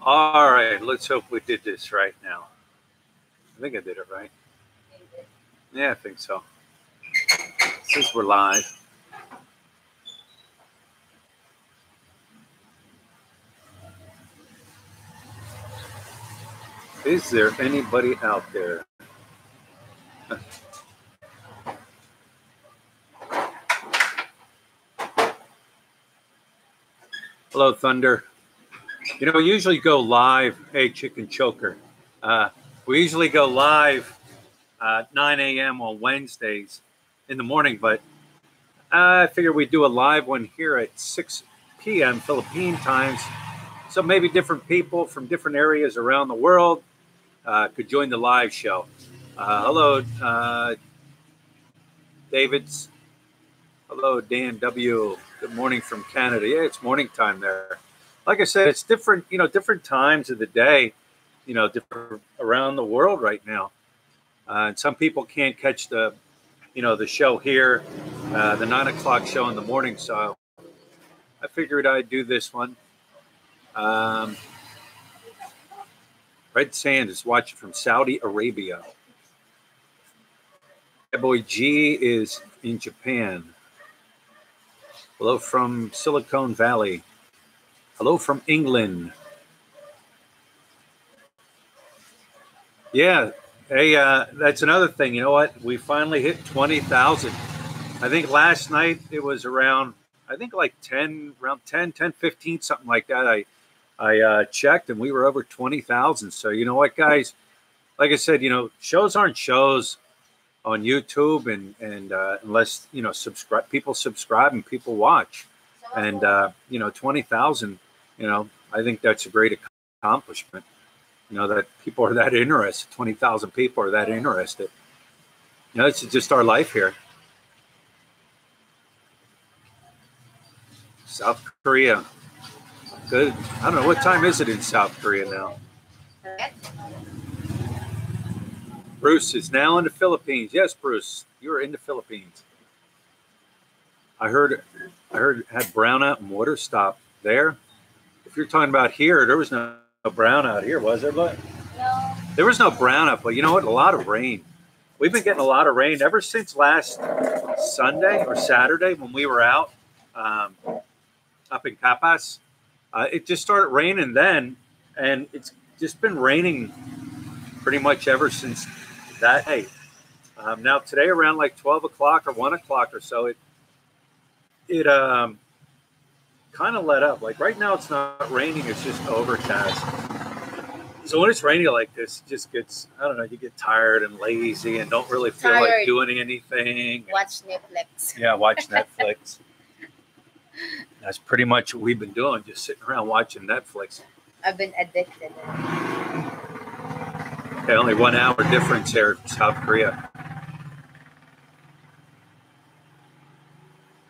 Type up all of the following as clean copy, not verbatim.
All right, let's hope we did this right now. I think I did it right. Yeah, I think so. Since we're live. Is there anybody out there? Hello, Thunder. You know, we usually go live. Hey, Chicken Choker. We usually go live 9 a.m. on Wednesdays in the morning, but I figured we'd do a live one here at 6 p.m. Philippine times. So maybe different people from different areas around the world could join the live show. Hello, Davids. Hello, Dan W. Good morning from Canada. Yeah, it's morning time there. Like I said, it's different, you know, different times of the day, you know, different around the world right now. And some people can't catch the, you know, the show here, the 9 o'clock show in the morning. So I figured I'd do this one. Red Sand is watching from Saudi Arabia. My boy G is in Japan. Hello from Silicon Valley. Hello from England. Yeah. Hey, that's another thing. You know what? We finally hit 20,000. I think last night it was around, I think like 10, around 10, 15, something like that. I checked and we were over 20,000. So, you know what, guys? Like I said, you know, shows aren't shows on YouTube and unless, you know, people subscribe and people watch. And, you know, 20,000, you know, I think that's a great accomplishment. You know, that people are that interested. 20,000 people are that interested. You know, it's just our life here. South Korea. Good. I don't know. What time is it in South Korea now? Bruce is now in the Philippines. Yes, Bruce, you're in the Philippines. I heard had brownout and water stop there. If you're talking about here, there was no brownout here, was there? But no, there was no brownout. But you know what? A lot of rain. We've been getting a lot of rain ever since last Sunday or Saturday when we were out up in Capas. It just started raining then, and it's just been raining pretty much ever since that. Hey, now today around like 12 o'clock or 1 o'clock or so, it kind of let up. Like right now, it's not raining; it's just overcast. So when it's raining like this, it just gets, I don't know, you get tired and lazy and don't really feel like doing anything. Watch Netflix. Yeah, watch Netflix. That's pretty much what we've been doing, just sitting around watching Netflix. I've been addicted. Okay, only 1 hour difference here in South Korea.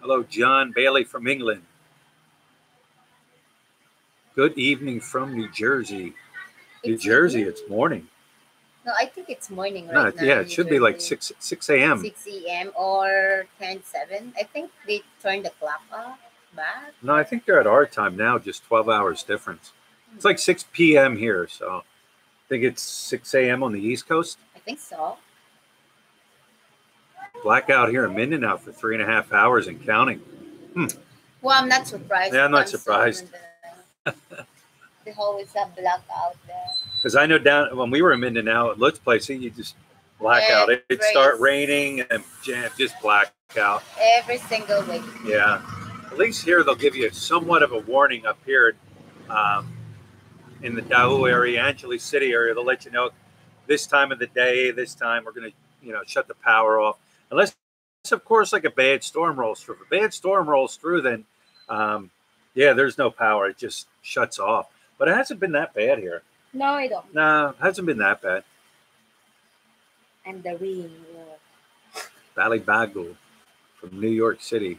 Hello, John Bailey from England. Good evening from New Jersey. New Jersey, it's morning. No, I think it's morning right now. Yeah, it should be like 6 a.m. 6 a.m. or 10:07. I think they turned the clock off back. No, I think they're at our time now, just 12 hours difference. It's like 6 p.m. here, so I think it's 6 a.m. on the East Coast. I think so. Blackout here in Mindanao for 3.5 hours and counting. Well, I'm not surprised. Yeah, I'm not surprised. They always have blackout there. Because I know down when we were in Mindanao at Lutz Place, you just black out. It'd start raining and just black out. Every single week. Yeah. At least here they'll give you somewhat of a warning up here in the Dahu area, Angeles City area. They'll let you know this time of the day, this time we're going to, you know, shut the power off. Unless, of course, like a bad storm rolls through. If a bad storm rolls through, then, yeah, there's no power. It just shuts off. But it hasn't been that bad here. No, I don't. No, it hasn't been that bad. And the rain. Valley Bago from New York City.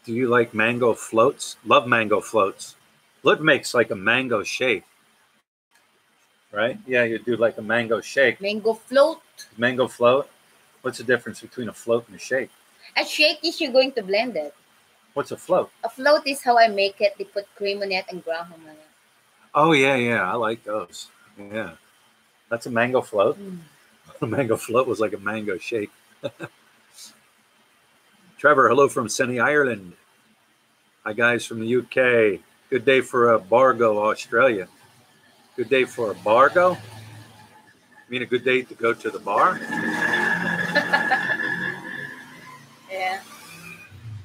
Do you like mango floats? Love mango floats. Lut makes like a mango shake. Right? Yeah, you do like a mango shake. Mango float. Mango float. What's the difference between a float and a shake? A shake is you're going to blend it. What's a float? A float is how I make it. They put cream on it and graham on it. Oh, yeah, yeah. I like those. Yeah. That's a mango float. Mm. A mango float was like a mango shake. Trevor, hello from sunny Ireland. Hi, guys from the UK. Good day for a Bargo, Australia. Good day for a Bargo? You mean a good day to go to the bar? Yeah.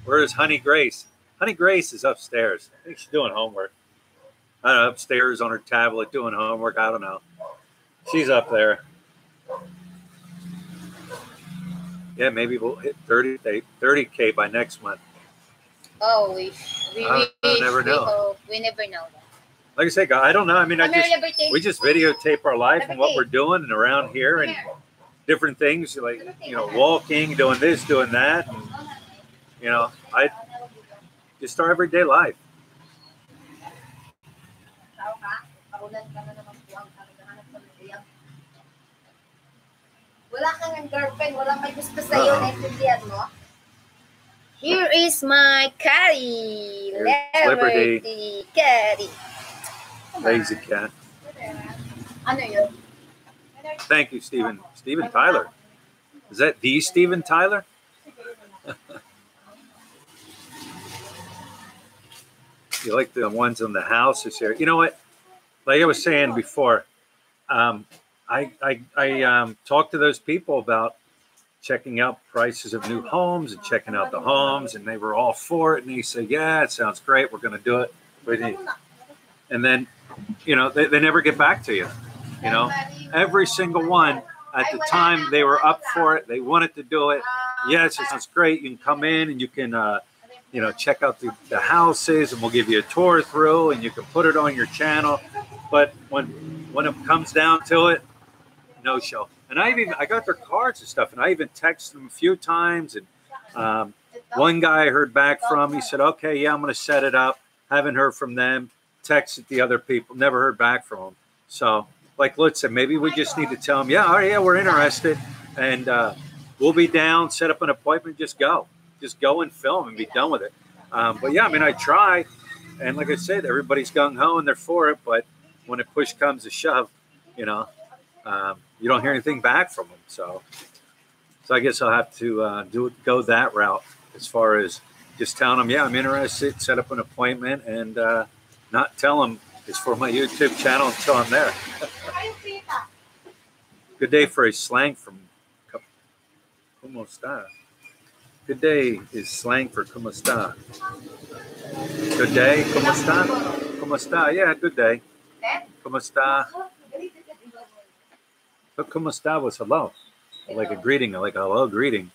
Where is Honey Grace? Honey Grace is upstairs. I think she's doing homework. I don't know, upstairs on her tablet doing homework. I don't know. She's up there. Yeah, maybe we'll hit 30K by next month. Oh, we never know. hope. We never know that. Like I say, I don't know. I mean, we just videotape our life and what we're doing and around here and different things like, you know, walking, doing this, doing that. And, you know, just our everyday life. Here is my caddy. Liberty. Caddy. Lazy cat. Ano yun? Thank you, Steven. Steven Tyler. Is that the Steven Tyler? You like the ones on the houses here? You know what? Like I was saying before, I talked to those people about checking out prices of new homes and checking out the homes, and they were all for it. And they said, "Yeah, it sounds great. We're going to do it." And then, you know, they never get back to you. You know, every single one at the time they were up for it. They wanted to do it. Yes, it sounds great. You can come in and you can, you know, check out the houses, and we'll give you a tour through, and you can put it on your channel. But when it comes down to it, no show. And I got their cards and stuff, and I even texted them a few times. And one guy I heard back from, he said, "Okay, yeah, I'm going to set it up." Haven't heard from them. Texted the other people, never heard back from them. So, like, listen, maybe we just need to tell them, yeah, all right, yeah, we're interested, and we'll be down. Set up an appointment. Just go and film and be done with it. But yeah, I mean, I try, and like I said, everybody's gung ho and they're for it. But when a push comes to shove, you know, you don't hear anything back from them. So I guess I'll have to go that route as far as just telling them, yeah, I'm interested, set up an appointment, and not tell them it's for my YouTube channel until I'm there. Good day for a slang from ¿Cómo está? Good day is slang for ¿Cómo está? Good day, ¿Cómo está? ¿Cómo está? Yeah, good day. ¿Cómo está? But ¿Cómo está was hello. Like a greeting, like a hello greeting.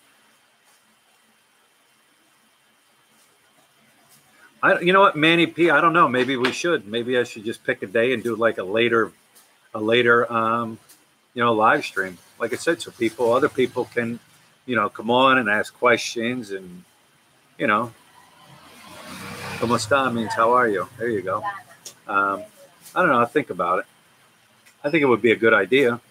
You know what, Manny P, I don't know. Maybe we should. Maybe I should just pick a day and do like a later, you know, live stream. Like I said, so other people can, you know, come on and ask questions, and, you know, ¿Cómo está means how are you? There you go. I don't know. I'll think about it. I think it would be a good idea.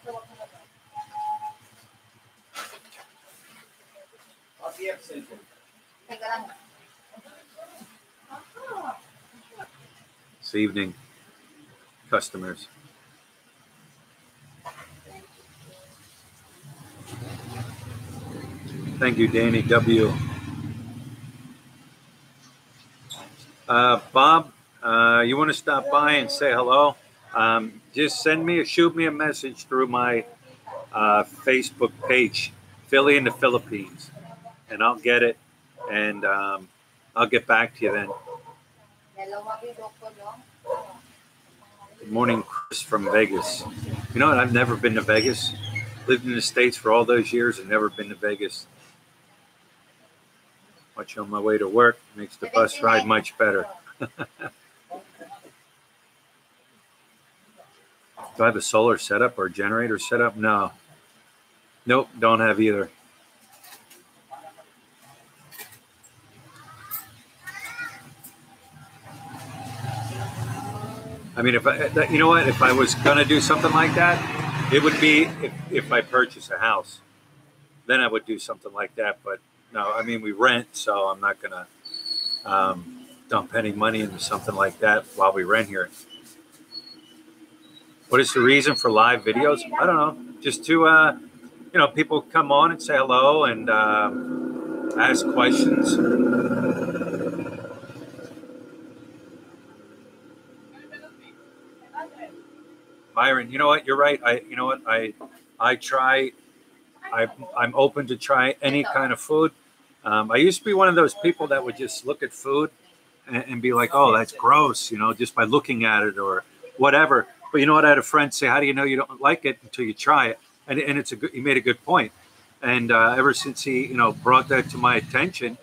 This evening, customers. Thank you, Danny W. Bob, you want to stop by and say hello? Just shoot me a message through my Facebook page, Philly in the Philippines, and I'll get it, and I'll get back to you then. Good morning, Chris from Vegas. You know what? I've never been to Vegas. Lived in the States for all those years and never been to Vegas. Watch on my way to work. Makes the bus ride much better. Do I have a solar setup or a generator setup? No. Nope, don't have either. I mean, you know what? If I was going to do something like that, it would be if I purchase a house. Then I would do something like that. But no, I mean, we rent, so I'm not going to dump any money into something like that while we rent here. What is the reason for live videos? I don't know. Just to, you know, people come on and say hello and ask questions. Myron, you know what? You're right. You know what? I try. I'm open to try any kind of food. I used to be one of those people that would just look at food and be like, "Oh, that's gross," you know, just by looking at it or whatever. But you know what? I had a friend say, "How do you know you don't like it until you try it?" And it's a good. He made a good point. And ever since he, you know, brought that to my attention,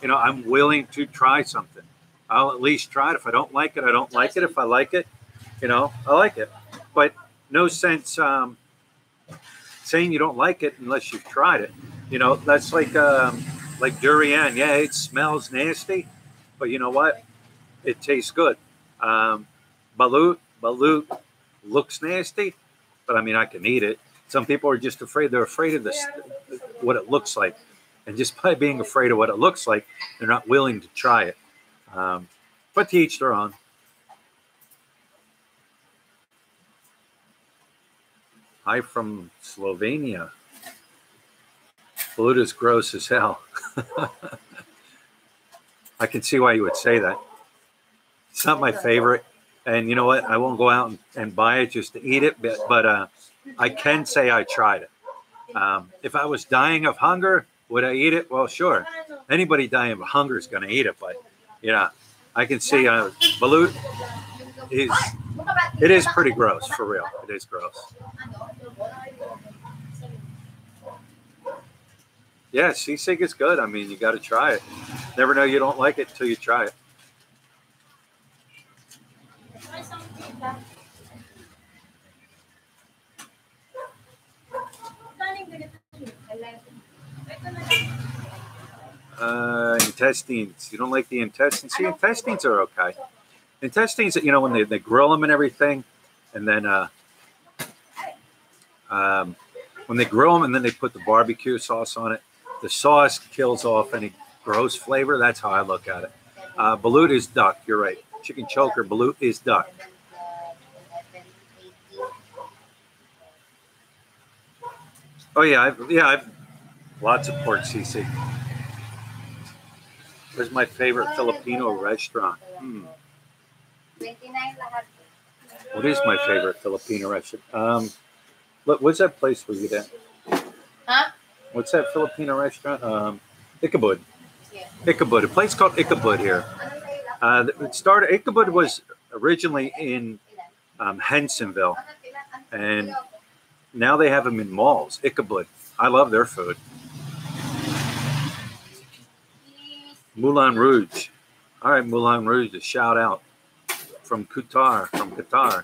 you know, I'm willing to try something. I'll at least try it. If I don't like it, I don't like it. If I like it, you know, I like it. But no sense saying you don't like it unless you've tried it. You know, that's like durian. Yeah, it smells nasty, but you know what? It tastes good. Balut looks nasty, but I mean, I can eat it. Some people are just afraid. They're afraid of this, what it looks like. And just by being afraid of what it looks like, they're not willing to try it. But to each their own. Hi from Slovenia. Balut is gross as hell. I can see why you would say that. It's not my favorite. And you know what? I won't go out and buy it just to eat it. But I can say I tried it. If I was dying of hunger, would I eat it? Well, sure. Anybody dying of hunger is going to eat it. But, yeah, I can see balut it is pretty gross, for real. It is gross. Yeah, sisig is good. I mean, you got to try it. Never know you don't like it until you try it. Intestines. You don't like the intestines? See, intestines are okay. Intestines, you know, when they grill them and everything, and then when they grill them and then they put the barbecue sauce on it, the sauce kills off any gross flavor. That's how I look at it. Balut is duck. You're right. Chicken choker, balut is duck. Oh yeah, I've lots of pork sisig. Where's my favorite Filipino restaurant? What is my favorite Filipino restaurant? Look, what's that place where you get at? Huh? What's that Filipino restaurant? Ichabod. Yeah. Ichabod, a place called Ichabod here. Ichabod was originally in Hensonville, and now they have them in malls. Ichabod. I love their food. Moulin Rouge. All right, Moulin Rouge, a shout out from Qatar.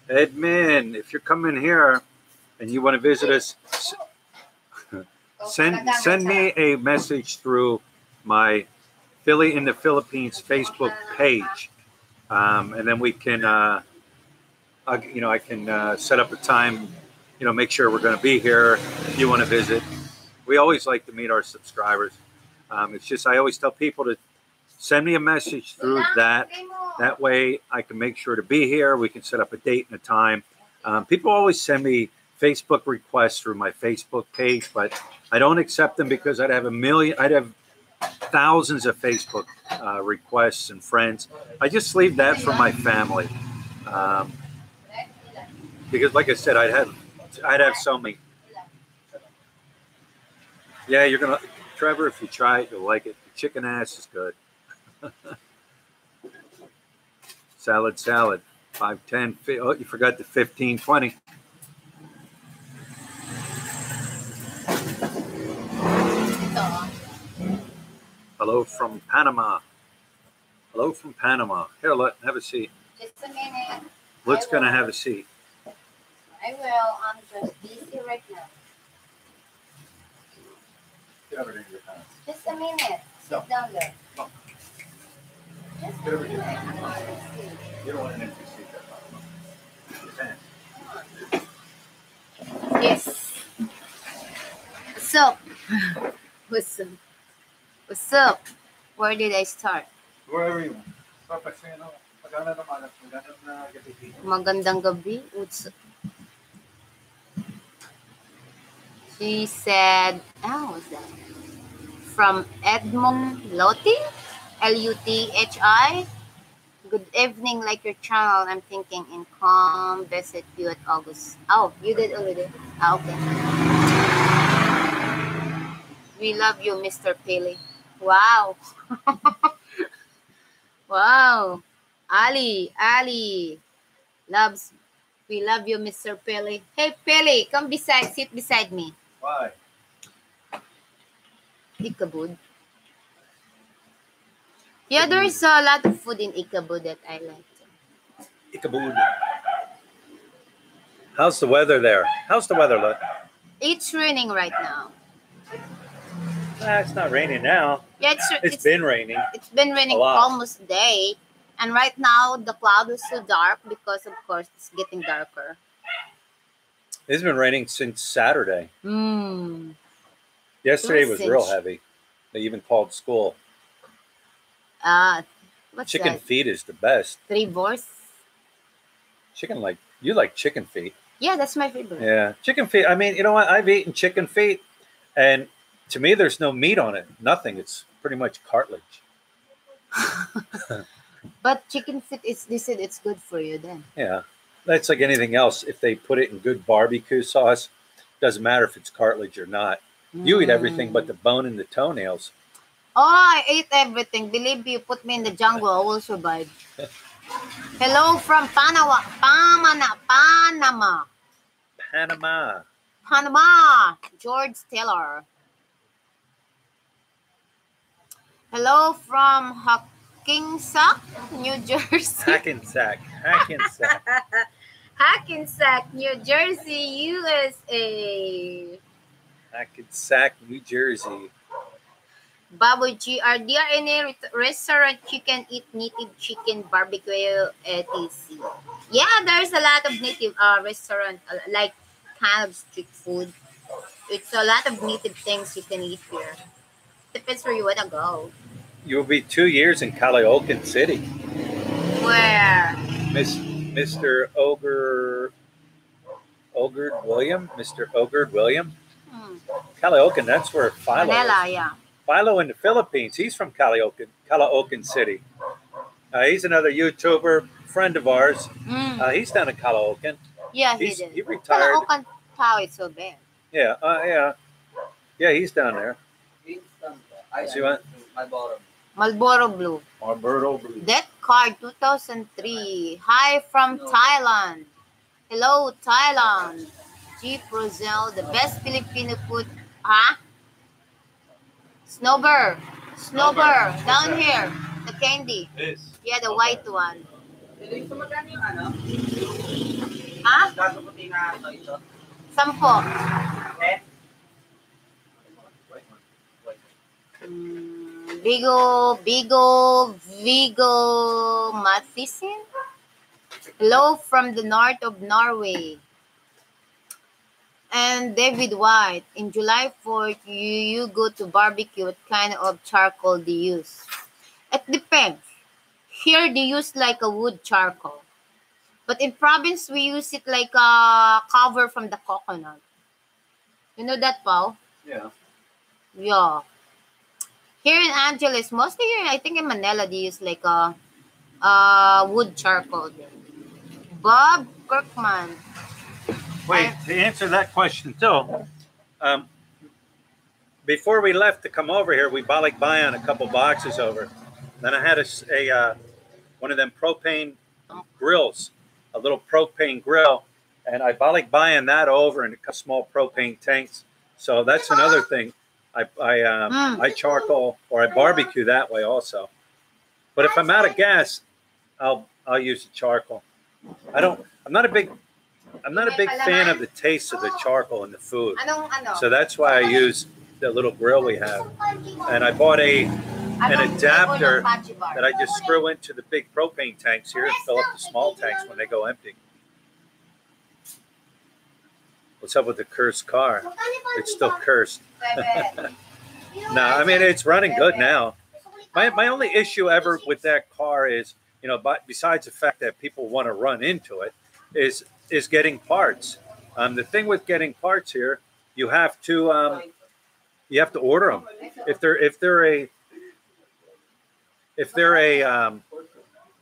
Edmund, if you're coming here and you want to visit us, send me a message through my Philly in the Philippines Facebook page, and then we can, I can set up a time. You know, make sure we're going to be here. If you want to visit, we always like to meet our subscribers. It's just I always tell people to send me a message through that. That way I can make sure to be here. We can set up a date and a time. People always send me Facebook requests through my Facebook page, but I don't accept them because I'd have thousands of Facebook requests and friends. I just leave that for my family. Because like I said, I'd have so many. Yeah, you're going to, Trevor, if you try it, you'll like it. The chicken ass is good. Salad, 510. Oh, you forgot the 1520. Hello from Panama. Here, have a seat. Just a minute. Let's gonna have a seat. I will. I'm just busy right now. Just a minute. Sit down there. No. Just a minute. You don't want an empty seat. You can. What's up? What's up? What's up? Where did I start? Wherever you want. Magandang gabi. What's up? She said, what's that? From Edmond Lotti, Luthi. Good evening, like your channel. I'm thinking in come visit you at August. Oh, you did already? Okay. We love you, Mr. Pele. Wow. Wow. Ali. We love you, Mr. Pele. Hey, Pele, sit beside me. Why? Ikabud. Yeah, there's a lot of food in Ikabud that I like. Ikabud. How's the weather there? How's the weather look? It's raining right now. It's not raining now. Yeah, it's been raining. It's been raining almost a day. And right now, the cloud is so dark because, of course, it's getting darker. It's been raining since Saturday. Yesterday was real heavy. They even called school. What's chicken that? Feet is the best. 3 bars? You like chicken feet. Yeah, that's my favorite. Yeah, chicken feet. I mean, you know what? I've eaten chicken feet, and to me, there's no meat on it. Nothing. It's pretty much cartilage. But chicken feet, they said it's good for you then. Yeah, that's like anything else. If they put it in good barbecue sauce, doesn't matter if it's cartilage or not. You eat everything but the bone and the toenails. Oh, I ate everything. Believe me, you put me in the jungle, I will survive. Hello from Panama. George Taylor. Hello from Hackensack, New Jersey. Hackensack, New Jersey, USA. Hackensack, New Jersey. Babu G, are there any restaurant you can eat native chicken, barbecue, etc.? Yeah, there's a lot of native restaurant, like kind of street food. It's a lot of native things you can eat here. Depends where you want to go. You'll be 2 years in Caloocan City. Where? Mr. Ogred William? Caloocan, that's where Philo Manila, is. yeah. Philo in the Philippines. He's from Caloocan City. He's another YouTuber, friend of ours. He's down in Caloocan. Yeah, he did. He retired. Caloocan Tao is so bad. Yeah, yeah, he's down there. See what? Marlboro Blue. That card 2003. Hi from Thailand. Hello, Thailand. G. Prozel, the best Filipino food. Snowbird, down here. The candy. This. Yeah, the white one. Sampo. Vigo Mathisen. Hello from the north of Norway. And David White, in July 4th, you go to barbecue. What kind of charcoal do you use? It depends. Here they use like a wood charcoal. But in province, we use it like a cover from the coconut. You know that, Paul? Yeah. Yeah. Here in Angeles, mostly here, I think in Manila, they use like a wood charcoal. Bob Kirkman. Wait, to answer that question too, before we left to come over here, we balik bayan a couple boxes over. Then I had one of them propane grills, a little propane grill, and I balik bayan that over in a small propane tanks. So that's another thing. I charcoal or I barbecue that way also. But if I'm out of gas, I'll use the charcoal. I'm not a big fan of the taste of the charcoal in the food. So that's why I use the little grill we have. And I bought an adapter that I just screw into the big propane tanks here and fill up the small tanks when they go empty. What's up with the cursed car? It's still cursed. No, I mean, it's running good now. My only issue ever with that car is, you know, but besides the fact that people want to run into it, is getting parts. The thing with getting parts here, you have to order them. If they're a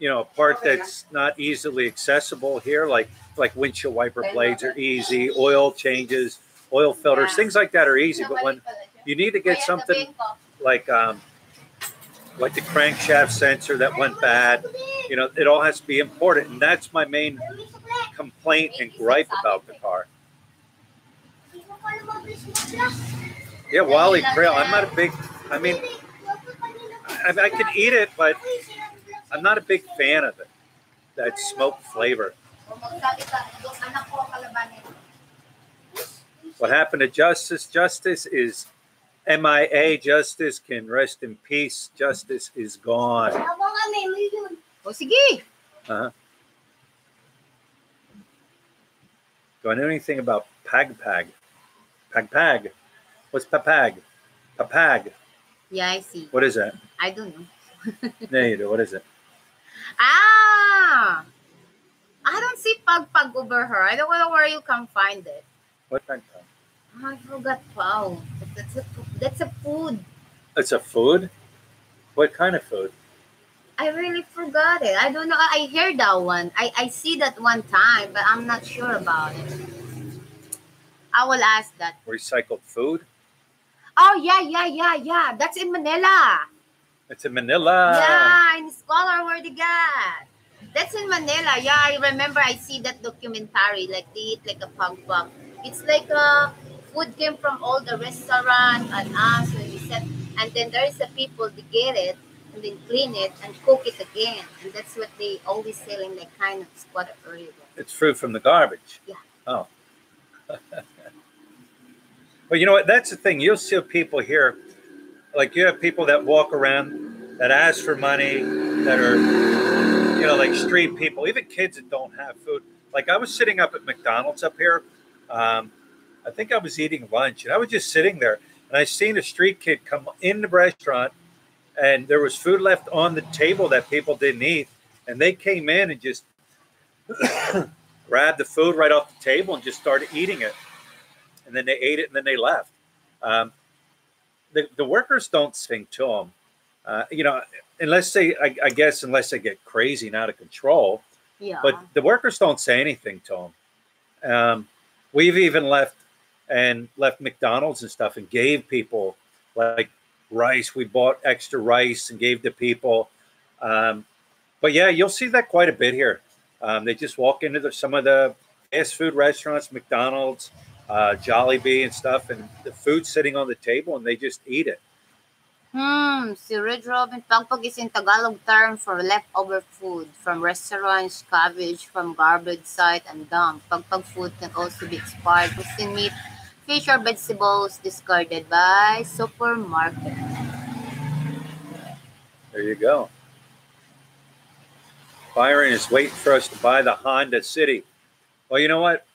you know, a part that's not easily accessible here, like windshield wiper blades are easy, oil changes, oil filters, things like that are easy. But when you need to get something like the crankshaft sensor that went bad, you know, it all has to be imported, and that's my main complaint and gripe about the car. Yeah, Wally Trail. I'm not a big. I mean, I can eat it, but I'm not a big fan of it. That smoke flavor. What happened to Justice? Justice is MIA. Justice can rest in peace. Justice is gone. O sige. Uh-huh. Do I know anything about Pagpag? Pagpag. What's Papag? Papag. Yeah, I see. What is that? I don't know. No, you do. What is it? Ah! I don't see pagpag over here. I don't know where you can find it. What Pagpag? I forgot. Wow. That's a food. It's a food? What kind of food? I really forgot it. I don't know. I heard that one. I see that one time, but I'm not sure about it. I will ask that. Recycled food? Oh, yeah. That's in Manila. It's in Manila. Yeah, in Scholar where they got. That's in Manila. Yeah, I remember I see that documentary. Like they eat like a pagpag. It's like food came from all the restaurant and us when we said, and then there's the people they get it and then clean it and cook it again, and that's what they always sell in like kind of squatter area. It's fruit from the garbage. Yeah. Oh. Well, you know what? That's the thing. You'll see people here, like you have people that walk around that ask for money, that are, you know, like street people, even kids that don't have food. Like I was sitting up at McDonald's up here. I think I was eating lunch, and I was just sitting there, and I seen a street kid come in the restaurant, and there was food left on the table that people didn't eat, and they came in and just grabbed the food right off the table and just started eating it. And then they ate it, and then they left. The workers don't sing to them, you know, unless they, I guess, unless they get crazy and out of control. Yeah. But the workers don't say anything to them. We've even left McDonald's and stuff and gave people like rice. We bought extra rice and gave to people. But yeah, you'll see that quite a bit here. They just walk into some of the fast food restaurants, McDonald's, Jollibee and stuff, and the food's sitting on the table and they just eat it. Si Red Robin, pagpag is in Tagalog term for leftover food from restaurants, scavenge from garbage site, and dump. Pagpag food can also be expired roasted meat, fish or vegetables discarded by supermarket. There you go. Byron is waiting for us to buy the Honda City. Well, you know what?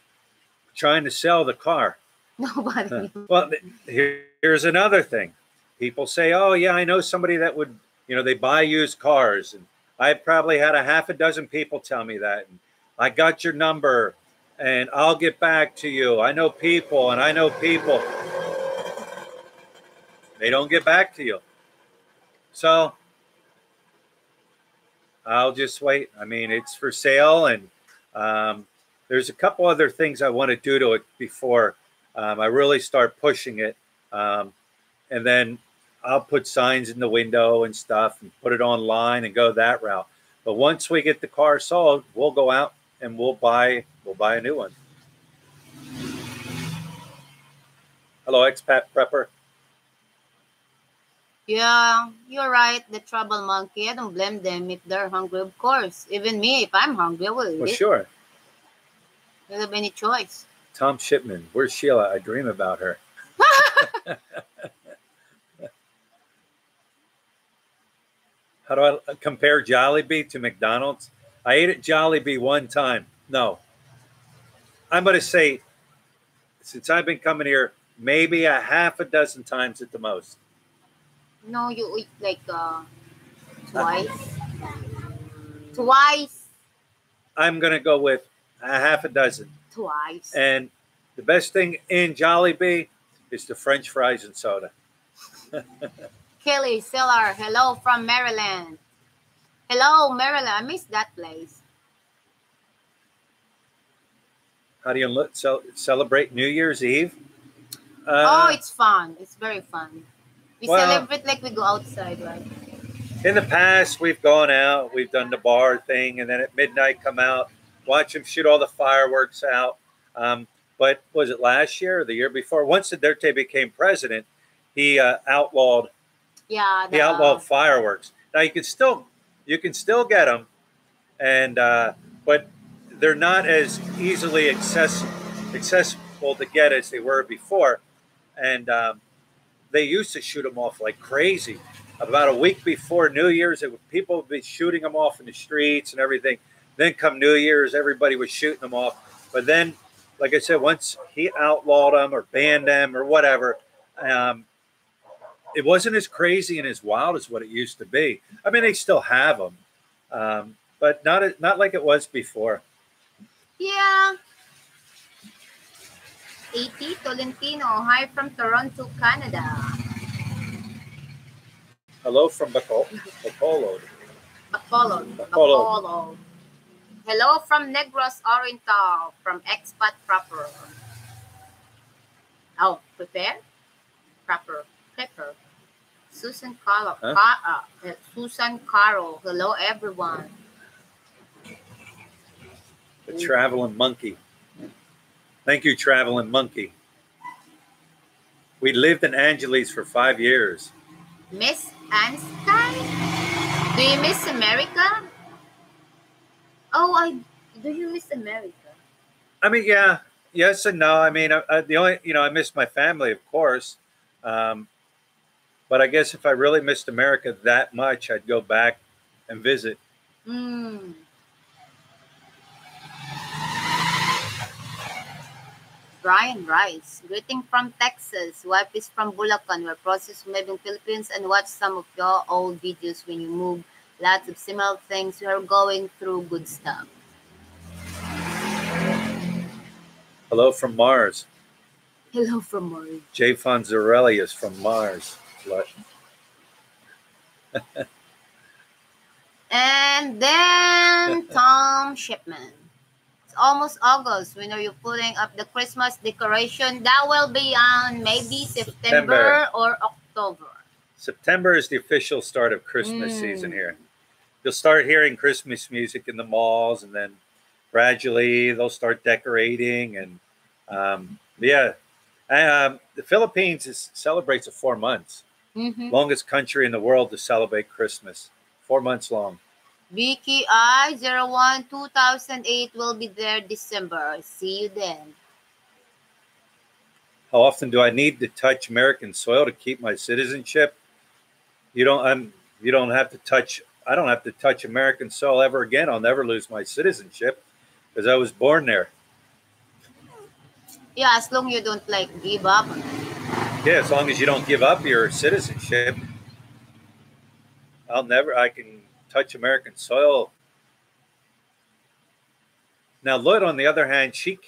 We're trying to sell the car. Nobody. Well, here's another thing. People say, oh, yeah, I know somebody that would, you know, they buy used cars. And I probably had a half a dozen people tell me that. And I got your number and I'll get back to you. I know people and I know people. They don't get back to you. So I'll just wait. I mean, it's for sale. And there's a couple other things I want to do to it before I really start pushing it. And then I'll put signs in the window and stuff and put it online and go that route. But once we get the car sold, we'll go out and we'll buy a new one. Hello, Expat Prepper. Yeah, you're right. The trouble monkey. I don't blame them if they're hungry, of course. Even me, if I'm hungry, I will eat. Well, sure. You don't have any choice. Tom Shipman. Where's Sheila? I dream about her. How do I compare Jollibee to McDonald's? I ate at Jollibee one time. No. I'm going to say, since I've been coming here maybe a half a dozen times at the most. No, you eat like twice. Twice. I'm going to go with a half a dozen. Twice. And the best thing in Jollibee is the French fries and soda. Kelly Seller, hello from Maryland. Hello, Maryland. I miss that place. How do you celebrate New Year's Eve? Oh, it's fun. It's very fun. We Well, celebrate like we go outside, right? In the past, we've gone out, we've done the bar thing, and then at midnight come out, watch them shoot all the fireworks out. But was it last year or the year before? Once Duterte became president, he outlawed fireworks. Now you can still get them, and but they're not as easily accessible to get as they were before. And they used to shoot them off like crazy. About a week before New Year's, people would be shooting them off in the streets and everything. Then come New Year's, everybody was shooting them off. But then, like I said, once he outlawed them or banned them or whatever, it wasn't as crazy and as wild as what it used to be. I mean, they still have them, but not like it was before. Yeah. 80 Tolentino, hi from Toronto, Canada. Hello from Bacolod. Hello from Negros Oriental, from Expat proper. Oh, prepare? Proper. Susan Caro. Susan Caro. Hello, everyone. The Traveling Monkey. Thank you, Traveling Monkey. We lived in Angeles for 5 years. Miss Einstein? Do you miss America? Oh, do you miss America? I mean, yeah, yes and no. I mean, the only, I miss my family, of course. But I guess if I really missed America that much, I'd go back and visit. Brian Rice, greeting from Texas. Wife is from Bulacan. We're process moving Philippines and watch some of your old videos when you move. Lots of similar things. We are going through good stuff. Hello from Mars. Hello from Mars. Jay Fonzarelli is from Mars. What? And then Tom Shipman. Almost August. When are you putting up the Christmas decoration? That will be on maybe September or October. September is the official start of Christmas season here. You'll start hearing Christmas music in the malls, and then gradually they'll start decorating. And the Philippines celebrates it 4 months. Longest country in the world to celebrate Christmas. 4 months long. BKI 01 2008 will be there December. See you then. How often do I need to touch American soil to keep my citizenship? You don't have to touch. I don't have to touch American soil ever again. I'll never lose my citizenship because I was born there. Yeah, as long as you don't give up. Yeah, as long as you don't give up your citizenship, I can touch American soil. Now, Lut, on the other hand, she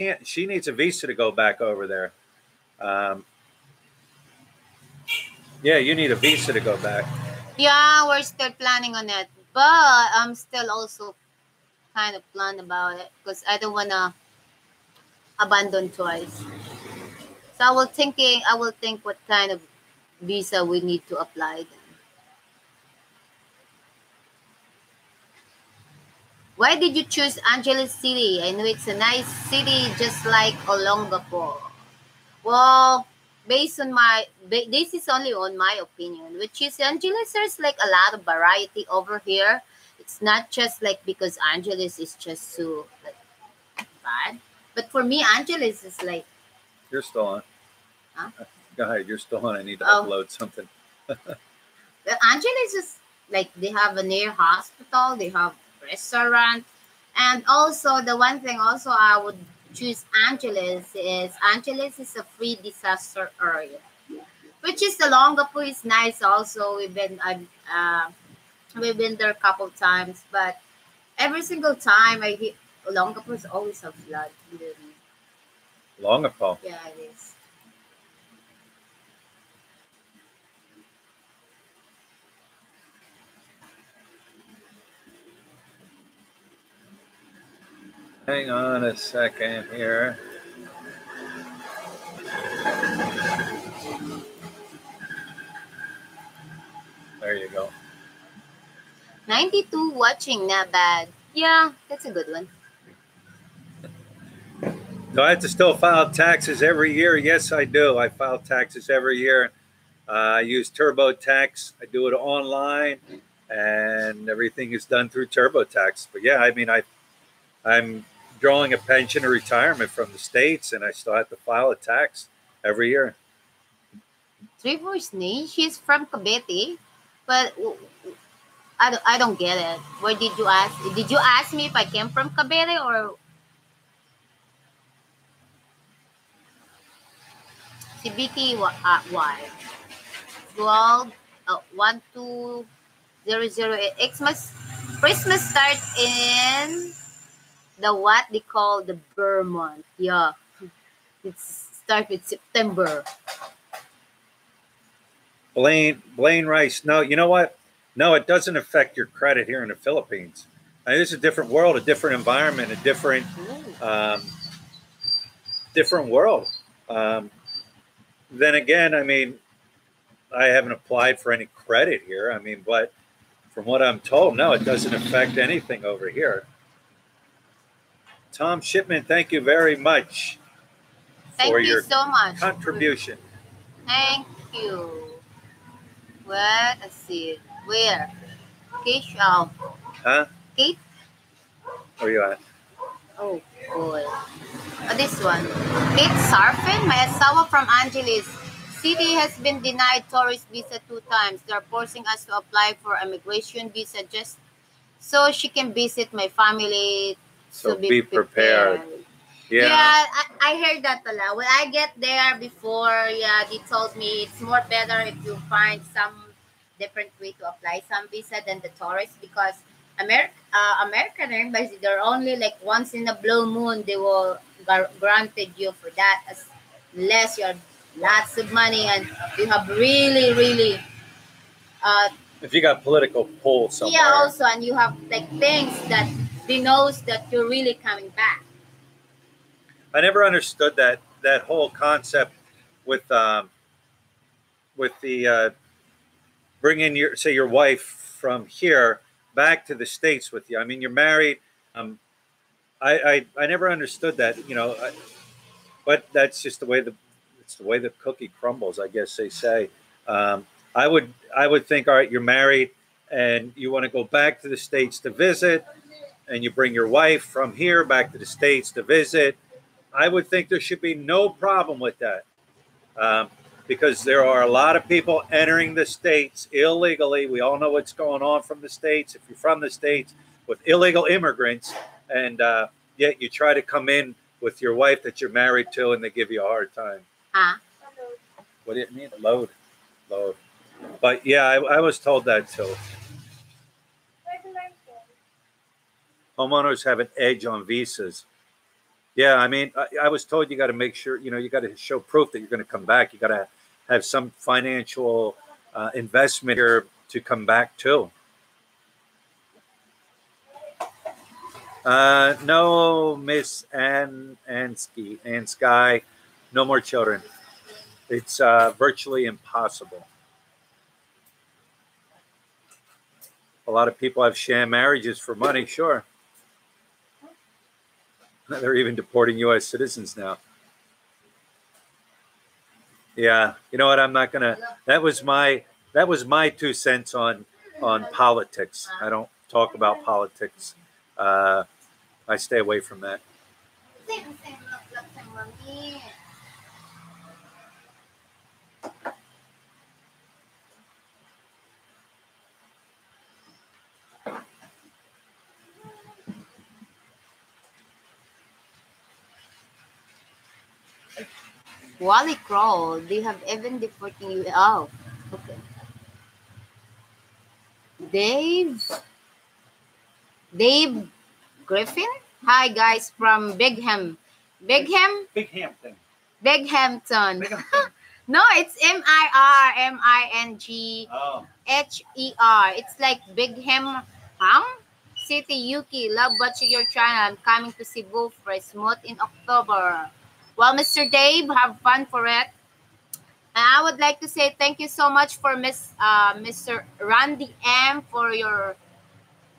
needs a visa to go back over there. Yeah, you need a visa to go back. Yeah, we're still planning on it, but I'm still also kind of plan about it because I don't want to abandon twice. So I will think what kind of visa we need to apply then. Why did you choose Angeles City? I know it's a nice city just like Olongapo. Well, based on this is only on my opinion, which is Angeles, there's like a lot of variety over here. It's not just like because Angeles is just so bad. But for me, Angeles is like... You're still on. Huh? Go ahead, you're still on. I need to upload something. Angeles is like they have a near hospital, they have restaurant, and also the one thing also I would choose Angeles is a free disaster area, which is the Longapo is nice also. We've been there a couple times, but every single time I hit Longapo is always a flood. Longapo. Yeah, it is. Hang on a second here. There you go. 92 watching, not bad. Yeah, that's a good one. Do I have to still file taxes every year? Yes, I do. I file taxes every year. I use TurboTax. I do it online, and everything is done through TurboTax. But yeah, I mean, I'm drawing a pension or retirement from the States, and I still have to file a tax every year. Trevor's name, she's from Cavite, but I don't get it. Where did you ask? Did you ask me if I came from Cavite or CBT? Why? 12, 12008. Christmas starts in the what they call the Vermont. Yeah, it starts with September. Blaine Rice. No, you know what? No, it doesn't affect your credit here in the Philippines. I mean, it's a different world, a different environment, a different world. Then again, I mean, I haven't applied for any credit here. I mean, but from what I'm told, no, it doesn't affect anything over here. Tom Shipman, thank you very much for your so much contribution. Thank you. What? Let's see. Where? Kate Shaw. Huh? Kate? Where you at? Oh, boy. This one. Kate Sarfin, my asawa from Angeles City has been denied tourist visa 2 times. They're forcing us to apply for immigration visa just so she can visit my family. So be prepared. Yeah, I heard that a lot. When I get there before, yeah, they told me it's more better if you find some different way to apply some visa than the tourist because American embassy, they're only like once in a blue moon they will granted you for that unless you have lots of money and you have really if you got political pull somewhere. Yeah, also, and you have like things that they knows that you're really coming back. I never understood that whole concept with the bringing your wife from here back to the States with you. I mean, you're married. I never understood that, but that's just the way the cookie crumbles, I guess they say. I would think, all right, you're married and you want to go back to the States to visit, and you bring your wife from here back to the States to visit. I would think there should be no problem with that. Because there are a lot of people entering the States illegally. We all know what's going on from the States. If you're from the States with illegal immigrants, and yet you try to come in with your wife that you're married to, and they give you a hard time. What do you mean? Load. But yeah, I was told that too. Homeowners have an edge on visas. Yeah, I mean, I was told you got to make sure, you got to show proof that you're going to come back. You got to have some financial investment here to come back too. No, Miss Sky, no more children. It's virtually impossible. A lot of people have sham marriages for money, sure. They're even deporting U.S. citizens now. Yeah, you know what? I'm not gonna. That was my 2 cents on politics. I don't talk about politics. I stay away from that. Wally Crawl. They have even the 14 U. Oh, okay. Dave. Dave Griffin. Hi guys from Bigham. Bigham. Bighampton. Bighampton. Bighampton. No, it's Mirmingher. Oh. It's like Bigham, City, Yuki. Love watching your channel. I'm coming to Cebu for a smooth in October. Well, Mr. Dave, have fun for it. And I would like to say thank you so much for Mr. Randy M for your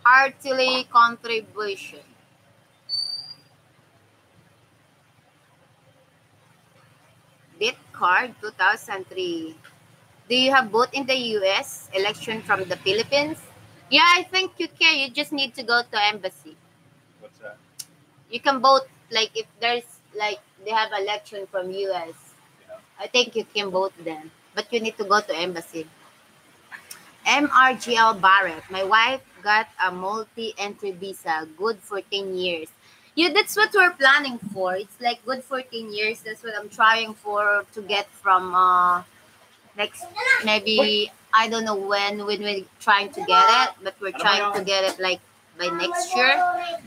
heartily contribution. Bit card 2003. Do you have vote in the US election from the Philippines? Yeah, I think you can. You just need to go to embassy. What's that? You can vote like if there's like they have election from US. Yeah. I think you can vote then, but you need to go to embassy. MRGL Barrett. My wife got a multi-entry visa, good for 10 years. Yeah, that's what we're planning for. It's like good for 10 years. That's what I'm trying for to get from next maybe I don't know when we're trying to get it, but we're trying to get it like by next year.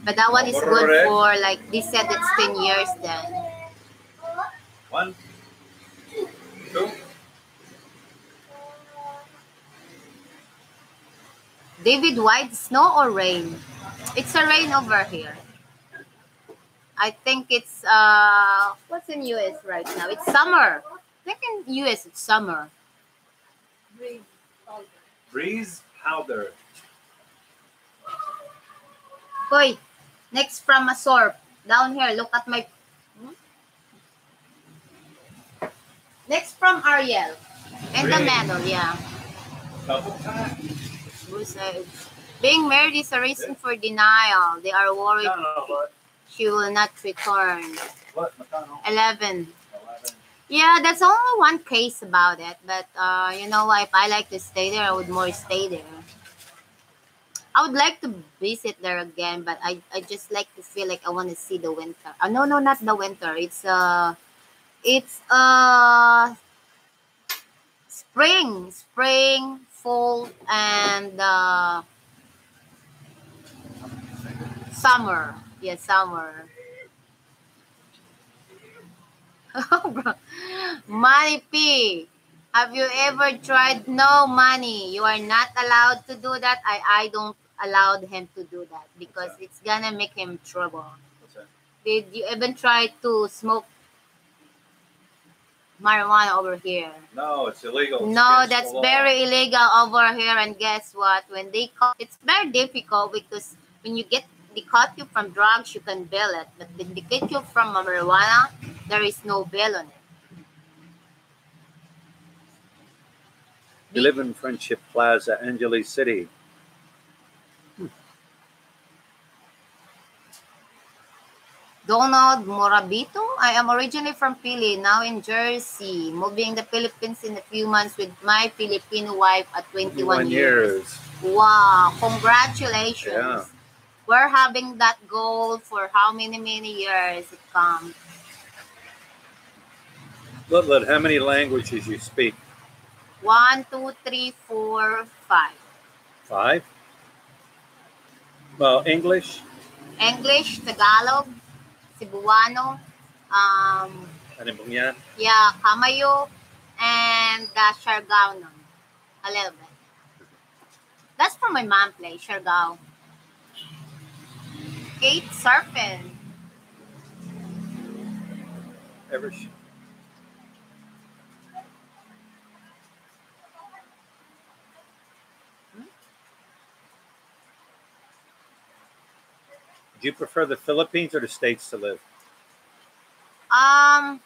But that one is good for like they said it's 10 years then. 1, 2. David White, snow or rain? It's a rain over here. I think it's what's in US right now? It's summer. I think in US it's summer. Breeze powder. Boy, next from a sorp. Down here, look at my... Next from Ariel. And the medal, yeah. Double time. Who says, being married is a reason for denial. They are worried she will not return. What? 11. Yeah, that's only one case about it. But, you know what? If I like to stay there, I would more stay there. I would like to visit there again, but I just like to feel like I want to see the winter. No, not the winter. It's spring, fall, and summer. Yeah, summer. Money P. Have you ever tried? No, Money. You are not allowed to do that. I don't allow him to do that because it's gonna make him trouble. What's that? Did you even try to smoke marijuana over here? No, it's illegal. It's no, against that's the law. very illegal over here. And guess what? When they caught, it's very difficult because when they caught you from drugs, you can bail it. But when they get you from marijuana, there is no bail on it. We live in Friendship Plaza, Angeles City. Donald Morabito. I am originally from Philly, now in Jersey, moving the Philippines in a few months with my Filipino wife at 21 years. Wow, congratulations. Yeah. We're having that goal for how many years it comes. Look, how many languages you speak? 1, 2, 3, 4, 5. 5? Well, English? English, Tagalog, Cebuano, Ano bang yan? yeah, Kamayo, and Siargao. A little bit. That's from my mom place, Siargao. Kate surfing. Ever? Do you prefer the Philippines or the States to live? I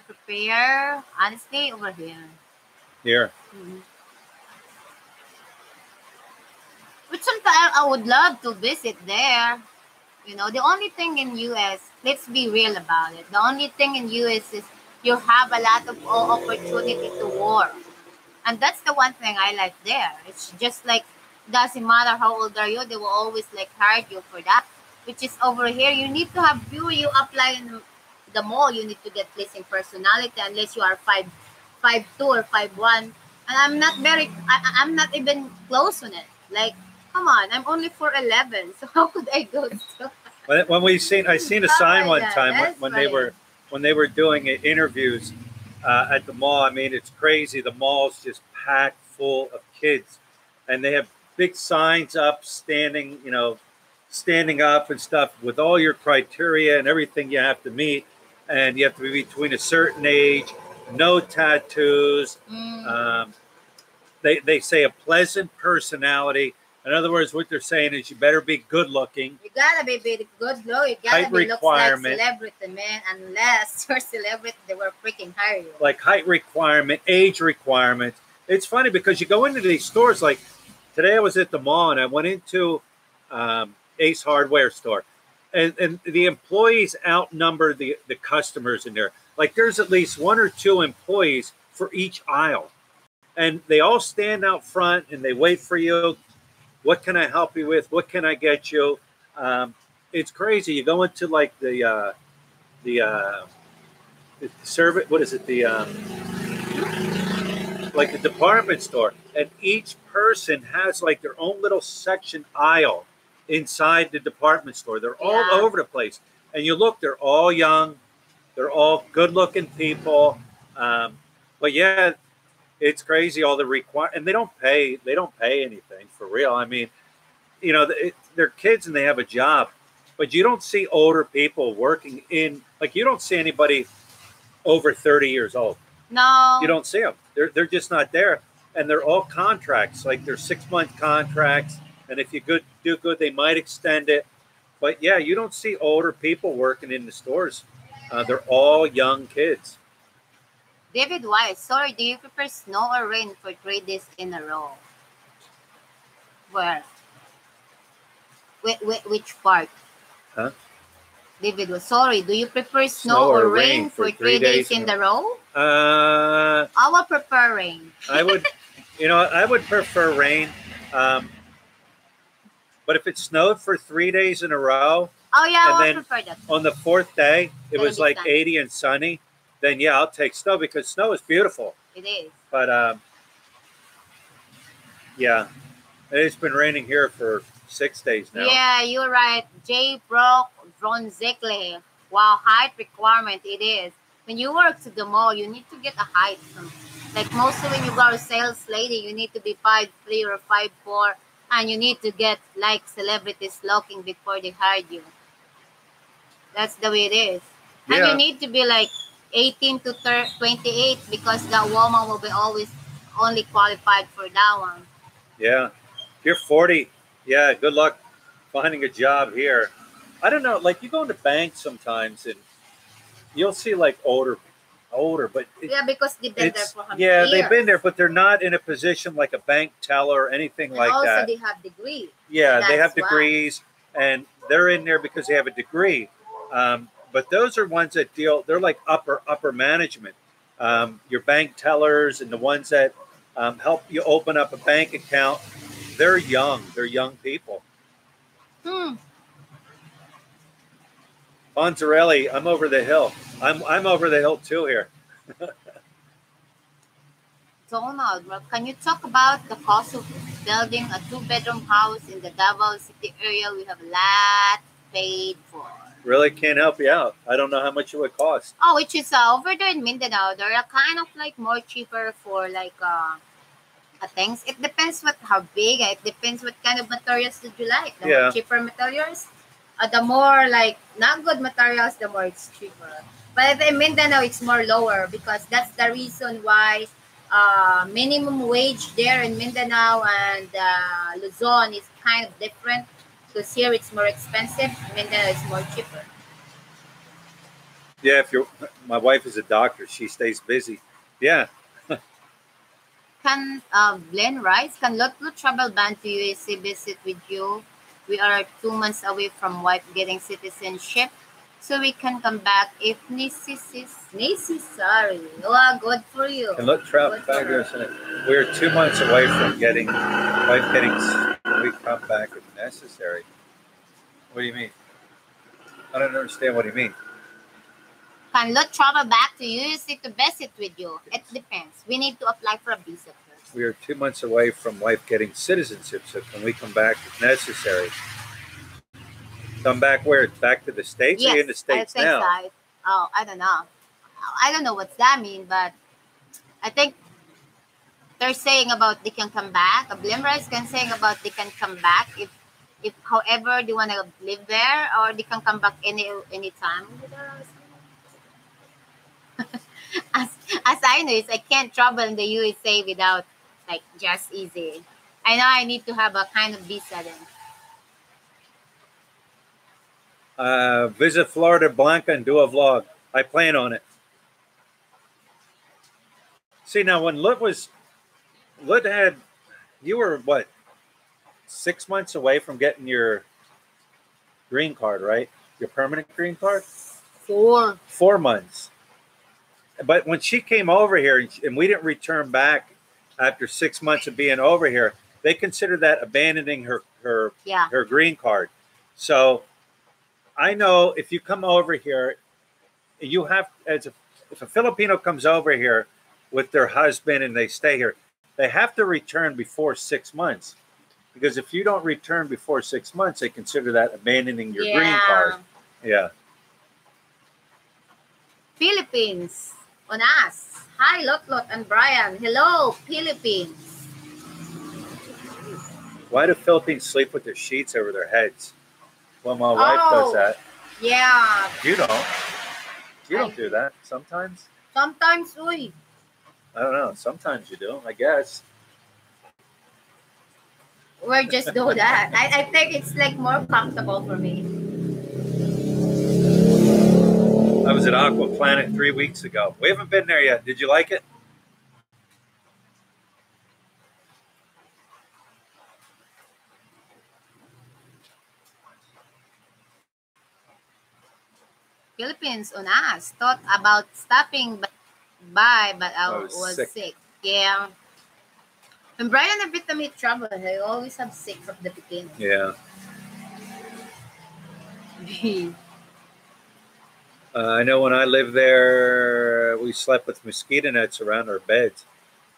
prepare honestly over here. Here. Mm-hmm. But sometimes I would love to visit there. You know, the only thing in US, let's be real about it. The only thing in US is you have a lot of opportunity to work. And that's the one thing I like there. It's just like, doesn't matter how old are you, they will always like hire you for that. Which is over here, you need to have view, you apply in the mall, you need to get pleasing personality unless you are 5'2" or 5'1". And I'm not I'm not even close on it. Like, come on, I'm only 4'11", so how could I go to? When I seen a sign one time when funny. they were doing interviews at the mall. I mean, it's crazy. The mall's just packed full of kids, and they have big signs up, standing up and stuff with all your criteria and everything you have to meet, and you have to be between a certain age, no tattoos. They say a pleasant personality. In other words, what they're saying is you better be good looking. You gotta be good look. You gotta be looks like celebrity, man. Unless you're celebrity, they will freaking hire you. Like height requirement, age requirements. It's funny because you go into these stores. Like today, I was at the mall and I went into Ace Hardware store, and the employees outnumber the customers in there. Like there's at least 1 or 2 employees for each aisle, and they all stand out front and they wait for you. What can I help you with? What can I get you? It's crazy. You go into like the service. What is it? Like the department store, and each person has like their own little section aisle inside the department store. They're all over the place, and you look. They're all young. They're all good-looking people. But yeah. It's crazy, all the and they don't pay anything for real. I mean, they're kids and they have a job, but you don't see older people working like you don't see anybody over 30 years old. No. You don't see them. They're just not there. And they're all contracts, like they're 6-month contracts. And if you do good, they might extend it. But yeah, you don't see older people working in the stores. They're all young kids. David Wise, sorry, do you prefer snow or rain for 3 days in a row? Where? Which part? Huh? David was sorry, do you prefer snow or rain for 3 days in a row? I would prefer rain. I would prefer rain. But if it snowed for 3 days in a row, I would prefer that. On the 4th day, it was like sunny. 80 and sunny. Then yeah, I'll take snow because snow is beautiful. It is. But yeah, it's been raining here for 6 days now. Yeah, you're right. J. Brock Ronzekle. Wow, height requirement it is. When you work to the mall, you need to get a height. Like mostly when you go a sales lady, you need to be 5'3" or 5'4", and you need to get like celebrities looking before they hire you. That's the way it is. Yeah. And you need to be like 18 to 28 because that woman will be always only qualified for that one. Yeah. If you're 40, yeah, good luck finding a job here. I don't know, like you go into banks sometimes and you'll see like older, but because they've been there for 100 years. They've been there, but they're not in a position like a bank teller or anything like also that. Also, they have degrees. Yeah, they have degrees, and they're in there because they have a degree. But those are ones that they're like upper management. Your bank tellers and the ones that help you open up a bank account, they're young people. Bonzarelli, I'm over the hill. I'm over the hill too here. Donald, can you talk about the cost of building a 2-bedroom house in the Davao City area? We have a lot paid for. Really can't help you out. I don't know how much it would cost. Oh, which is over there in Mindanao. They're kind of like more cheaper for like things. It depends how big. It depends what kind of materials did you like. The more cheaper materials, the more like not good materials, the more it's cheaper. But in Mindanao, it's more lower because that's the reason why minimum wage there in Mindanao and Luzon is kind of different. Because here it's more expensive, Mindanao is more cheaper. Yeah, my wife is a doctor, she stays busy. Yeah. Can Glenn Rice, can Lotlo travel ban to USA visit with you? We are 2 months away from wife getting citizenship, so we can come back if necessary. Oh, good for you. And look, travel back there. We're 2 months away from getting wife getting. We come back if necessary. What do you mean? I don't understand what you mean. Can Lot travel back to USA to visit with you? It depends. We need to apply for a visa first. We are 2 months away from wife getting citizenship, so can we come back if necessary? Come back where? Back to the States? Yes, or in the States I think now? so. Oh, I don't know. I don't know what's that mean, but I think they're saying about they can come back. A Blimber can saying about they can come back if however they want to live there, or they can come back any time. As I know, I can't travel in the USA without like just easy. I know I need to have a kind of visa then. Visit Florida Blanca and do a vlog. I plan on it. See, now when Lut had, you were what, 6 months away from getting your green card, right? Your permanent green card? 4 months. But when she came over here and we didn't return back after 6 months of being over here, they consider that abandoning her green card. So I know if you come over here, you have, if a Filipino comes over here with their husband and they stay here, they have to return before 6 months. Because if you don't return before 6 months, they consider that abandoning your green card. Yeah. Philippines on us. Hi, Lot and Brian. Hello, Philippines. Why do Philippines sleep with their sheets over their heads? Well, my wife does that. Yeah. You don't. You don't do that sometimes? Sometimes, uy. I don't know. Sometimes you do, I guess. We're just do that. I think it's like more comfortable for me. I was at Aqua Planet 3 weeks ago. We haven't been there yet. Did you like it? Philippines on us. Thought about stopping by, but I was sick. Yeah. And Brian a bit of me trouble. I always have sick from the beginning. Yeah. I know when I lived there, we slept with mosquito nets around our beds.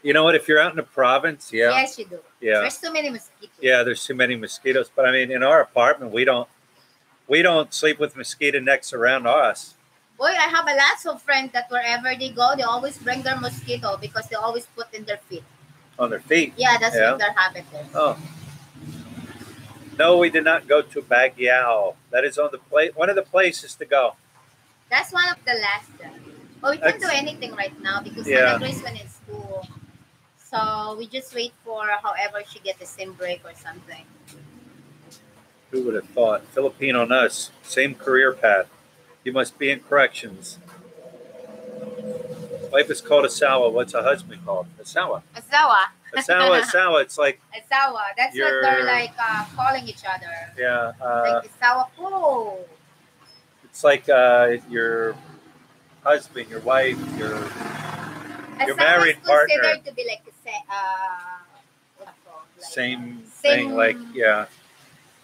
You know what? If you're out in the province, yeah. Yes, you do. Yeah. There's too many mosquitoes. Yeah, there's too many mosquitoes. But I mean, in our apartment, we don't sleep with mosquito nets around us. Boy, I have a lot of friends that wherever they go, they always bring their mosquito because they always put in their feet. On their feet? Yeah, that's what their habit is. Oh. No, we did not go to Baguio. That is on the one of the places to go. That's one of the last. But we can't do anything right now because Hannah Grace went in school. So we just wait for however she gets the same break or something. Who would have thought? Filipino on us. Same career path. You must be in corrections. Wife is called Asawa. What's a husband called? Asawa. Asawa. Asawa. It's like Asawa. That's what they're like calling each other. Yeah. Like Asawa po. It's like your husband, your wife, your married partner. Considered to be like same thing, like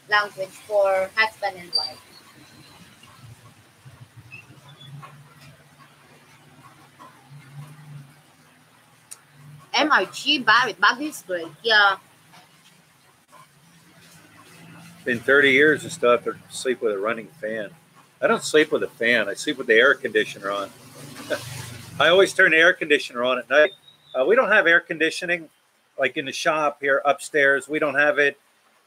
language for husband and wife. MRG Baguio is great. Yeah. In 30 years, I still have to sleep with a running fan. I don't sleep with a fan. I sleep with the air conditioner on. I always turn the air conditioner on at night. We don't have air conditioning like in the shop here upstairs. We don't have it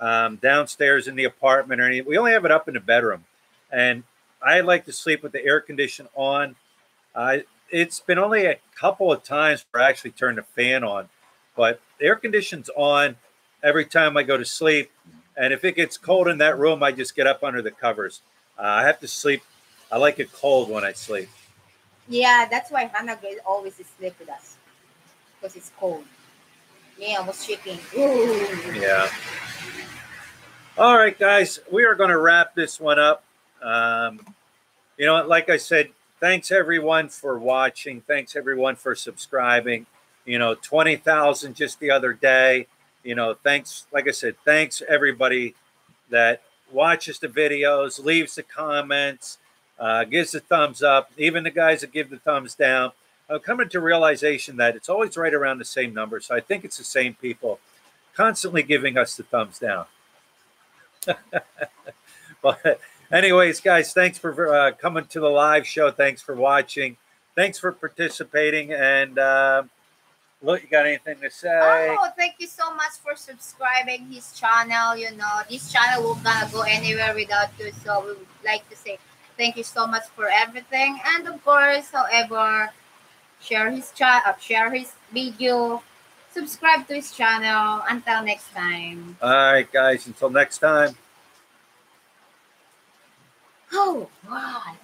downstairs in the apartment or anything. We only have it up in the bedroom. And I like to sleep with the air conditioner on. It's been only a couple of times where I actually turn the fan on. But the air conditioner's on every time I go to sleep. And if it gets cold in that room, I just get up under the covers. I have to sleep. I like it cold when I sleep. Yeah, that's why Hannah Grace always sleep with us. Because it's cold. Yeah, I was shaking. Ooh. Yeah. All right, guys. We are going to wrap this one up. You know, like I said, thanks everyone for watching. Thanks everyone for subscribing. You know, 20,000 just the other day. You know, thanks. Like I said, thanks everybody that watches the videos, leaves the comments, gives the thumbs up. Even the guys that give the thumbs down. I'm coming to realization that it's always right around the same number. So I think it's the same people constantly giving us the thumbs down. But anyways, guys, thanks for coming to the live show. Thanks for watching. Thanks for participating. And look, you got anything to say? Oh, thank you so much for subscribing his channel. You know, this channel won't gonna go anywhere without you. So we would like to say thank you so much for everything. And of course, however, share his share his video, subscribe to his channel. Until next time. All right, guys. Until next time. Oh, wow.